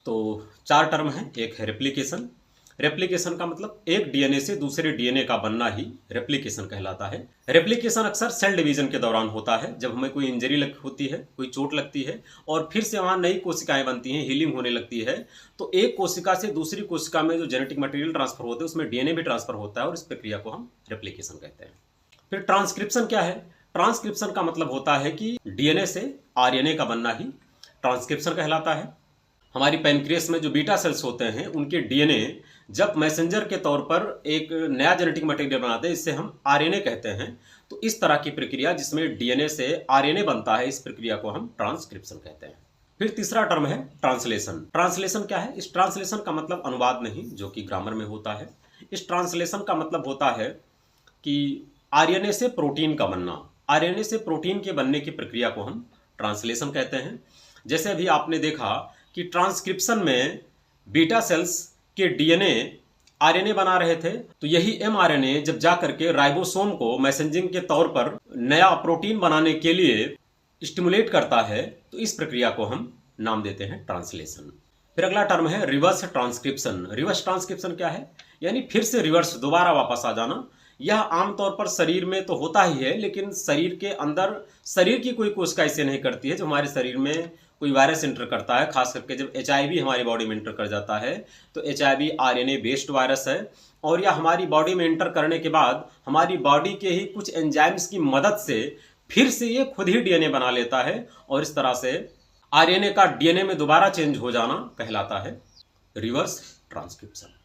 तो चार टर्म है। एक है रेप्लिकेशन। रेप्लिकेशन का मतलब एक डीएनए से दूसरे डीएनए का बनना ही रेप्लिकेशन कहलाता है। रेप्लिकेशन अक्सर सेल डिवीजन के दौरान होता है, जब हमें कोई इंजरी होती है, कोई चोट लगती है और फिर से वहाँ नई कोशिकाएं बनती हैं, हीलिंग होने लगती है, तो एक कोशिका से दूसरी कोशिका में जो जेनेटिक मटेरियल ट्रांसफर होते हैं उसमें डीएनए भी ट्रांसफर होता है और इस प्रक्रिया को हम रेप्लिकेशन कहते हैं। फिर ट्रांसक्रिप्शन क्या है? ट्रांसक्रिप्शन का मतलब होता है कि डीएनए से आरएनए का बनना ही ट्रांसक्रिप्शन कहलाता है। हमारी पैनक्रियास में जो बीटा सेल्स होते हैं उनके डीएनए जब मैसेंजर के तौर पर एक नया जेनेटिक मटेरियल बनाते हैं, इससे हम आरएनए कहते हैं। तो इस तरह की प्रक्रिया जिसमें डीएनए से आरएनए बनता है, इस प्रक्रिया को हम ट्रांसक्रिप्शन कहते हैं। फिर तीसरा टर्म है ट्रांसलेशन। ट्रांसलेशन क्या है? इस ट्रांसलेशन का मतलब अनुवाद नहीं, जो कि ग्रामर में होता है। इस ट्रांसलेशन का मतलब होता है कि आरएनए से प्रोटीन का बनना, आरएनए से प्रोटीन के बनने की प्रक्रिया को हम ट्रांसलेशन कहते हैं। जैसे अभी आपने देखा कि ट्रांसक्रिप्शन में बीटा सेल्स के डीएनए आरएनए बना रहे थे, तो यही एमआरएनए जब जा करके राइबोसोम को मैसेंजिंग के तौर पर नया प्रोटीन बनाने के लिए स्टिमुलेट करता है, तो इस प्रक्रिया को हम नाम देते हैं ट्रांसलेशन। फिर अगला टर्म है रिवर्स ट्रांसक्रिप्शन। रिवर्स ट्रांसक्रिप्शन क्या है? यानी फिर से रिवर्स, दोबारा वापस आ जाना। यह आमतौर पर शरीर में तो होता ही है, लेकिन शरीर के अंदर शरीर की कोई कोशिका इसे नहीं करती है। जब हमारे शरीर में कोई वायरस एंटर करता है, खास करके जब एचआईवी हमारी बॉडी में एंटर कर जाता है, तो एचआईवी आरएनए बेस्ड वायरस है और यह हमारी बॉडी में एंटर करने के बाद हमारी बॉडी के ही कुछ एंजाइम्स की मदद से फिर से ये खुद ही डीएनए बना लेता है और इस तरह से आरएनए का डीएनए में दोबारा चेंज हो जाना कहलाता है रिवर्स ट्रांसक्रिप्शन।